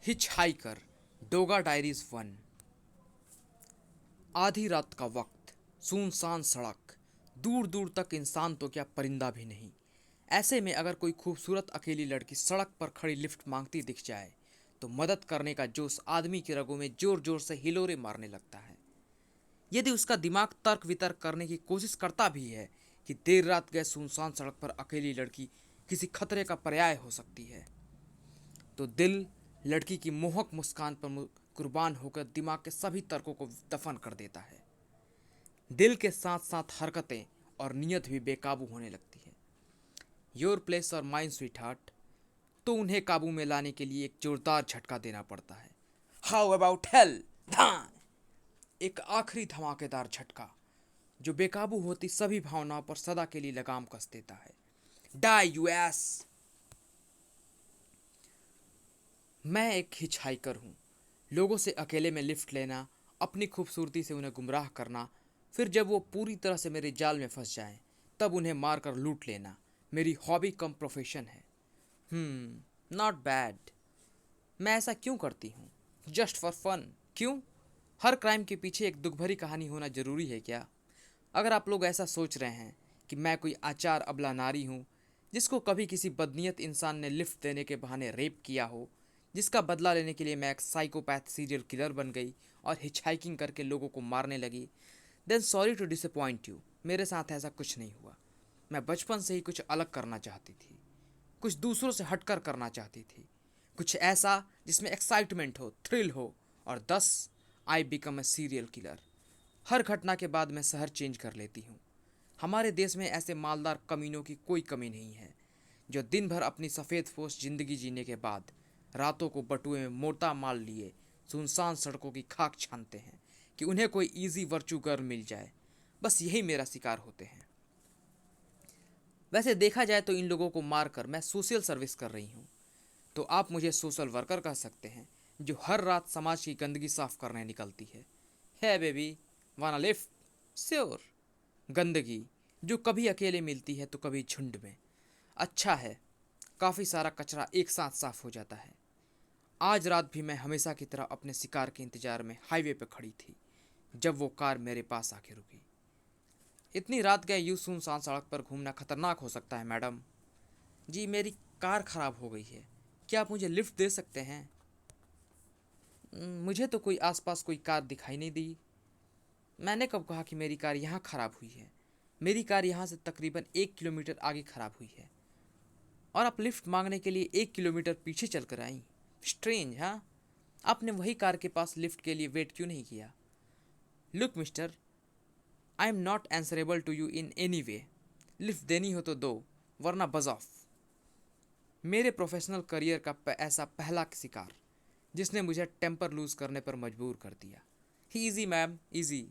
Hitchhiker Doga diaries 1। आधी रात का वक्त, सुनसान सड़क, दूर दूर तक इंसान तो क्या परिंदा भी नहीं। ऐसे में अगर कोई खूबसूरत अकेली लड़की सड़क पर खड़ी लिफ्ट मांगती दिख जाए तो मदद करने का जोश आदमी की रगों में जोर जोर से हिलोरे मारने लगता है। यदि उसका दिमाग तर्क वितर्क करने की कोशिश करता भी है कि देर रात गए सुनसान सड़क पर अकेली लड़की किसी खतरे का पर्याय हो सकती है, तो दिल लड़की की मोहक मुस्कान पर कुर्बान होकर दिमाग के सभी तर्कों को दफन कर देता है। दिल के साथ साथ हरकतें और नीयत भी बेकाबू होने लगती है। योर प्लेस और माइंड स्वीट हार्ट, तो उन्हें काबू में लाने के लिए एक जोरदार झटका देना पड़ता है। हाउ अबाउट हेल, धान, एक आखिरी धमाकेदार झटका जो बेकाबू होती सभी भावनाओं पर सदा के लिए लगाम कस देता है। Die US. मैं एक हिचहाइकर हूँ। लोगों से अकेले में लिफ्ट लेना, अपनी खूबसूरती से उन्हें गुमराह करना, फिर जब वो पूरी तरह से मेरे जाल में फंस जाएं, तब उन्हें मारकर लूट लेना मेरी हॉबी कम प्रोफेशन है। Not bad. मैं ऐसा क्यों करती हूँ? Just for fun. क्यों? हर क्राइम के पीछे एक दुख भरी कहानी होना जरूरी है क्या? अगर आप लोग ऐसा सोच रहे हैं कि मैं कोई आचार अबला नारी हूँ जिसको कभी किसी बदनीयत इंसान ने लिफ्ट देने के बहाने रेप किया हो, जिसका बदला लेने के लिए मैं एक साइकोपैथ सीरियल किलर बन गई और हिचहाइकिंग करके लोगों को मारने लगी, then sorry to disappoint you. मेरे साथ ऐसा कुछ नहीं हुआ। मैं बचपन से ही कुछ अलग करना चाहती थी, कुछ दूसरों से हटकर करना चाहती थी, कुछ ऐसा जिसमें एक्साइटमेंट हो, थ्रिल हो, और thus I become a serial killer. हर घटना के बाद मैं शहर चेंज कर लेती हूँ। हमारे देश में ऐसे मालदार कमीनों की कोई कमी नहीं है जो दिन भर अपनी सफ़ेद पोश जिंदगी जीने के बाद रातों को बटुए में मोटा माल लिए सुनसान सड़कों की खाक छानते हैं कि उन्हें कोई इजी वर्चू गर्ल मिल जाए। बस यही मेरा शिकार होते हैं। वैसे देखा जाए तो इन लोगों को मारकर मैं सोशल सर्विस कर रही हूँ, तो आप मुझे सोशल वर्कर कह सकते हैं जो हर रात समाज की गंदगी साफ करने निकलती है बेबी, वाना लिफ्ट? श्योर। गंदगी जो कभी अकेले मिलती है तो कभी झुंड में। अच्छा है, काफ़ी सारा कचरा एक साथ साफ हो जाता है। आज रात भी मैं हमेशा की तरह अपने शिकार के इंतजार में हाईवे पर खड़ी थी जब वो कार मेरे पास आके रुकी। इतनी रात गए यूं सुनसान सड़क पर घूमना खतरनाक हो सकता है मैडम। जी, मेरी कार खराब हो गई है, क्या आप मुझे लिफ्ट दे सकते हैं? मुझे तो कोई आसपास कोई कार दिखाई नहीं दी। मैंने कब कहा कि मेरी कार यहाँ खराब हुई है? मेरी कार यहाँ से तकरीबन 1 किलोमीटर आगे खराब हुई है और आप लिफ्ट मांगने के लिए 1 किलोमीटर पीछे चल कर आई। स्ट्रेंज, हाँ? आपने वही कार के पास लिफ्ट के लिए वेट क्यों नहीं किया? Look mister, I am not answerable to you in any way. Lift देनी हो तो दो, वरना बज ऑफ। मेरे प्रोफेशनल करियर का ऐसा पहला शिकार जिसने मुझे टेम्पर लूज करने पर मजबूर कर दिया। ही इजी मैम, इजी।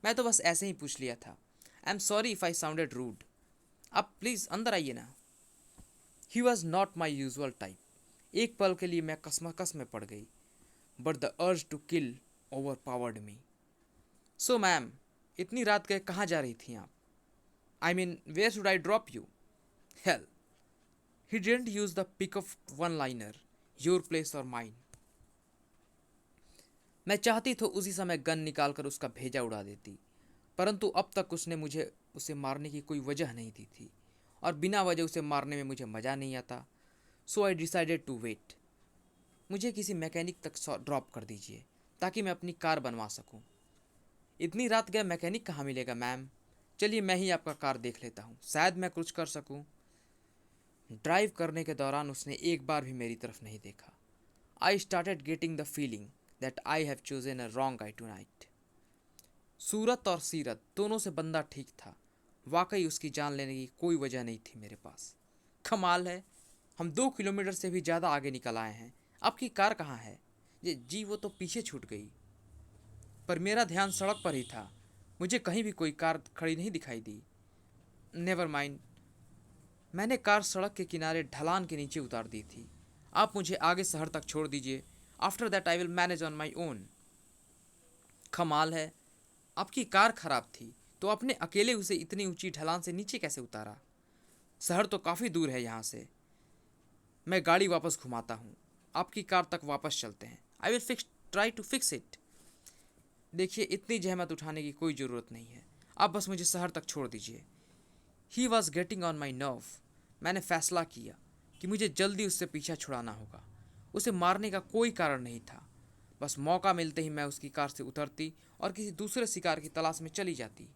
मैं तो बस ऐसे ही पूछ लिया था। I am sorry if I sounded rude. आप प्लीज़ अंदर आइए ना। He was not my usual type. एक पल के लिए मैं कसमकस में पड़ गई, but the urge to kill overpowered me. So ma'am, इतनी रात गए कहाँ जा रही थी आप? I mean, where should I drop you? Hell, he didn't use the pick of one liner, your place और माइन। मैं चाहती तो उसी समय गन निकालकर उसका भेजा उड़ा देती, परंतु अब तक उसने मुझे उसे मारने की कोई वजह नहीं दी थी और बिना वजह उसे मारने में मुझे मज़ा नहीं आता। सो आई डिसाइडेड टू वेट। मुझे किसी मैकेनिक तक ड्रॉप कर दीजिए ताकि मैं अपनी कार बनवा सकूं। इतनी रात गए मैकेनिक कहाँ मिलेगा मैम? चलिए मैं ही आपका कार देख लेता हूँ, शायद मैं कुछ कर सकूँ। ड्राइव करने के दौरान उसने एक बार भी मेरी तरफ नहीं देखा। I started getting the feeling that I have chosen a wrong guy tonight. सूरत और सीरत दोनों से बंदा ठीक था। वाकई उसकी जान लेने की कोई वजह नहीं थी मेरे पास। कमाल है, हम 2 किलोमीटर से भी ज़्यादा आगे निकल आए हैं। आपकी कार कहाँ है? जी वो तो पीछे छूट गई। पर मेरा ध्यान सड़क पर ही था, मुझे कहीं भी कोई कार खड़ी नहीं दिखाई दी। नेवर माइंड, मैंने कार सड़क के किनारे ढलान के नीचे उतार दी थी। आप मुझे आगे शहर तक छोड़ दीजिए। After that I will manage on my own. कमाल है, आपकी कार खराब थी तो आपने अकेले उसे इतनी ऊंची ढलान से नीचे कैसे उतारा? शहर तो काफ़ी दूर है यहाँ से। मैं गाड़ी वापस घुमाता हूँ। आपकी कार तक वापस चलते हैं। I will try to fix it. देखिए, इतनी जहमत उठाने की कोई ज़रूरत नहीं है, आप बस मुझे शहर तक छोड़ दीजिए। He was getting on my nerve. मैंने फैसला किया कि मुझे जल्दी उससे पीछा छुड़ाना होगा। उसे मारने का कोई कारण नहीं था। बस मौका मिलते ही मैं उसकी कार से उतरती और किसी दूसरे शिकार की तलाश में चली जाती।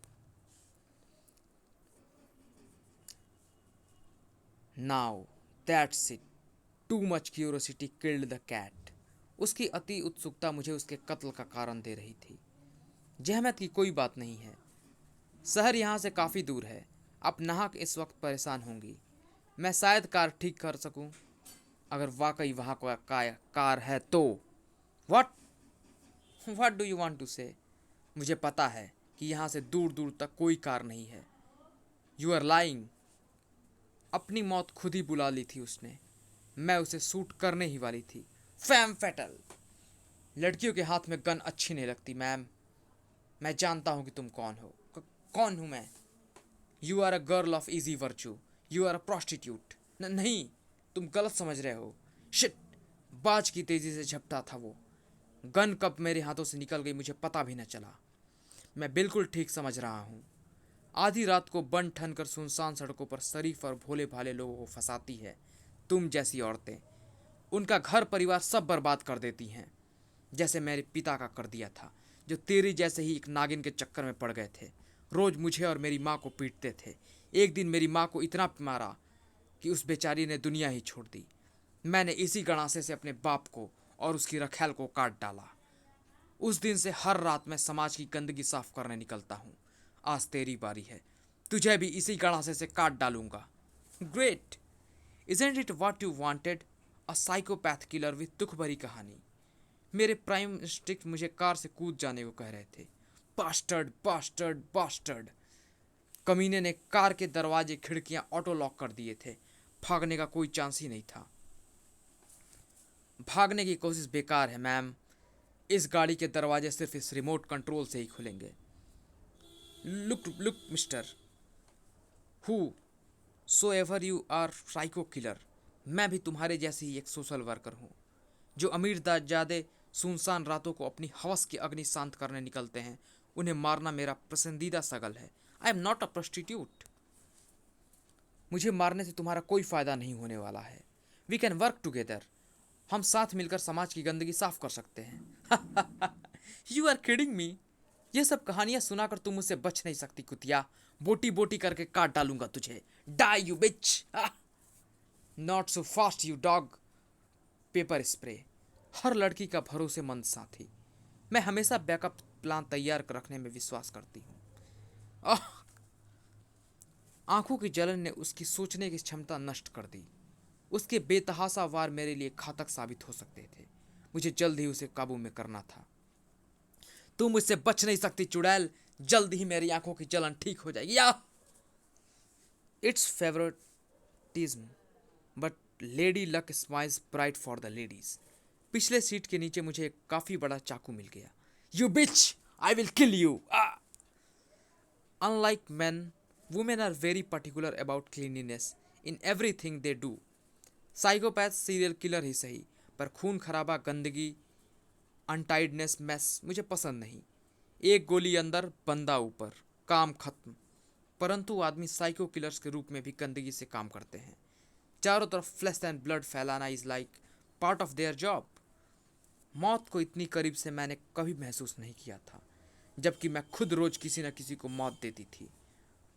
Now that's it, too much curiosity killed the cat. उसकी अति उत्सुकता मुझे उसके कत्ल का कारण दे रही थी। जहमत की कोई बात नहीं है, शहर यहाँ से काफ़ी दूर है। आप नाहक इस वक्त परेशान होंगी। मैं शायद कार ठीक कर सकूं, अगर वाकई वहाँ कोई कार है तो। What what do you want to say? मुझे पता है कि यहाँ से दूर दूर तक कोई कार नहीं है। You are lying. अपनी मौत खुद ही बुला ली थी उसने। मैं उसे शूट करने ही वाली थी। Fam fatal. लड़कियों के हाथ में गन अच्छी नहीं लगती मैम। मैं जानता हूँ कि तुम कौन हो। कौन हूँ मैं? You are a girl of easy virtue. You are a prostitute. नहीं, तुम गलत समझ रहे हो। शिट! बाज की तेजी से झपटा था वो। गन कब मेरे हाथों से निकल गई मुझे पता भी न चला। मैं बिल्कुल ठीक समझ रहा हूँ। आधी रात को बन ठन कर सुनसान सड़कों पर शरीफ और भोले भाले लोगों को फंसाती है तुम जैसी औरतें। उनका घर परिवार सब बर्बाद कर देती हैं, जैसे मेरे पिता का कर दिया था, जो तेरी जैसे ही एक नागिन के चक्कर में पड़ गए थे। रोज मुझे और मेरी माँ को पीटते थे। एक दिन मेरी माँ को इतना मारा कि उस बेचारी ने दुनिया ही छोड़ दी। मैंने इसी गणासे से अपने बाप को और उसकी रखैल को काट डाला। उस दिन से हर रात मैं समाज की गंदगी साफ करने निकलता हूँ। आज तेरी बारी है, तुझे भी इसी गणासे से काट डालूंगा। Great! Isn't it what you wanted? A psychopath killer with दुख भरी कहानी। मेरे प्राइम इंस्टिंक्ट मुझे कार से कूद जाने को कह रहे थे। Bastard bastard bastard! कमीने ने कार के दरवाजे खिड़कियां ऑटो लॉक कर दिए थे। भागने का कोई चांस ही नहीं था। भागने की कोशिश बेकार है मैम। इस गाड़ी के दरवाजे सिर्फ इस रिमोट कंट्रोल से ही खुलेंगे। Look look mister, whosoever you are psycho killer, मैं भी तुम्हारे जैसे ही एक सोशल वर्कर हूँ। जो अमीर दादजादे सुनसान रातों को अपनी हवस की अग्नि शांत करने निकलते हैं, उन्हें मारना मेरा पसंदीदा सगल है। आई एम नॉट अ प्रोस्टिट्यूट। मुझे मारने से तुम्हारा कोई फ़ायदा नहीं होने वाला है। We can work together. हम साथ मिलकर समाज की गंदगी साफ कर सकते हैं। You are kidding me. ये सब कहानियां सुनाकर तुम मुझसे बच नहीं सकती कुतिया। बोटी बोटी करके काट डालूंगा तुझे। Die you bitch. Not so fast you dog. Pepper spray, हर लड़की का भरोसेमंद साथी। मैं हमेशा बैकअप प्लान तैयार रखने में विश्वास करती हूँ। आह! आंखों की जलन ने उसकी सोचने की क्षमता नष्ट कर दी। उसके बेतहासा वार मेरे लिए घातक साबित हो सकते थे। मुझे जल्द ही उसे काबू में करना था। तुम मुझसे बच नहीं सकती चुड़ैल। जल्द ही मेरी आंखों की जलन ठीक हो जाएगी। या it's favouritism, but lady luck smiles bright for the ladies. पिछले सीट के नीचे मुझे एक काफी बड़ा चाकू मिल गया। You beach, I will kill you. Unlike men, women are very particular about cleanliness in everything they do. Psychopath serial killer ही सही, पर खून खराबा, गंदगी, अनटाइडनेस, मैस मुझे पसंद नहीं। एक गोली अंदर, बंदा ऊपर, काम खत्म। परंतु आदमी साइको किलर्स के रूप में भी गंदगी से काम करते हैं। चारों तरफ फ्लैश एंड ब्लड फैलाना is like part of their job. मौत को इतनी करीब से मैंने कभी महसूस नहीं किया था, जबकि मैं खुद रोज किसी न किसी को मौत देती थी।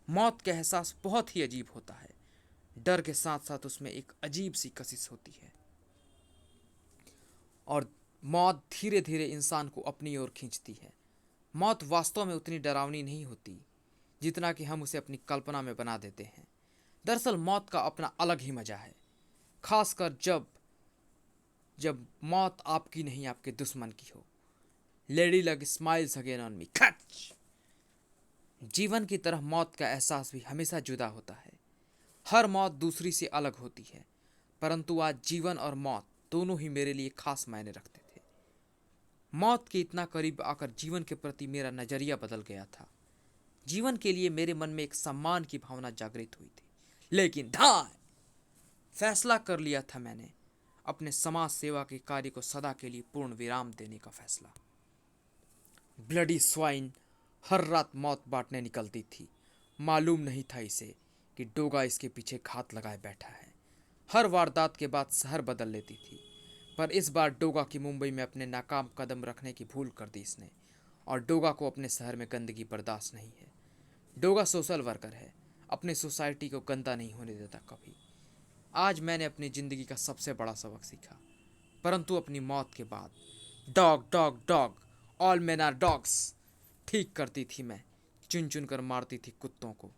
मौत का एहसास बहुत ही अजीब होता है। डर के साथ साथ उसमें एक अजीब सी कशिश होती है, और मौत धीरे धीरे इंसान को अपनी ओर खींचती है। मौत वास्तव में उतनी डरावनी नहीं होती जितना कि हम उसे अपनी कल्पना में बना देते हैं। दरअसल मौत का अपना अलग ही मजा है, खासकर जब जब मौत आपकी नहीं आपके दुश्मन की हो। लेडी लग स्माइल्स अगेन ऑन मी। खच! जीवन की तरह मौत का एहसास भी हमेशा जुदा होता है। हर मौत दूसरी से अलग होती है, परंतु आज जीवन और मौत दोनों ही मेरे लिए खास मायने रखते थे। मौत के इतना करीब आकर जीवन के प्रति मेरा नजरिया बदल गया था। जीवन के लिए मेरे मन में एक सम्मान की भावना जागृत हुई थी। लेकिन धाय! फैसला कर लिया था मैंने। अपने समाज सेवा के कार्य को सदा के लिए पूर्ण विराम देने का फैसला। ब्लडी स्वाइन हर रात मौत बांटने निकलती थी। मालूम नहीं था इसे कि डोगा इसके पीछे घात लगाए बैठा है। हर वारदात के बाद शहर बदल लेती थी, पर इस बार डोगा की मुंबई में अपने नाकाम कदम रखने की भूल कर दी इसने। और डोगा को अपने शहर में गंदगी बर्दाश्त नहीं है। डोगा सोशल वर्कर है, अपनी सोसाइटी को गंदा नहीं होने देता कभी। आज मैंने अपनी ज़िंदगी का सबसे बड़ा सबक सीखा, परंतु अपनी मौत के बाद। Dog dog dog, all men are dogs, ठीक करती थी मैं, चुन चुन कर मारती थी कुत्तों को।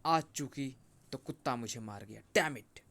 आज चूकी तो कुत्ता मुझे मार गया, डैम इट।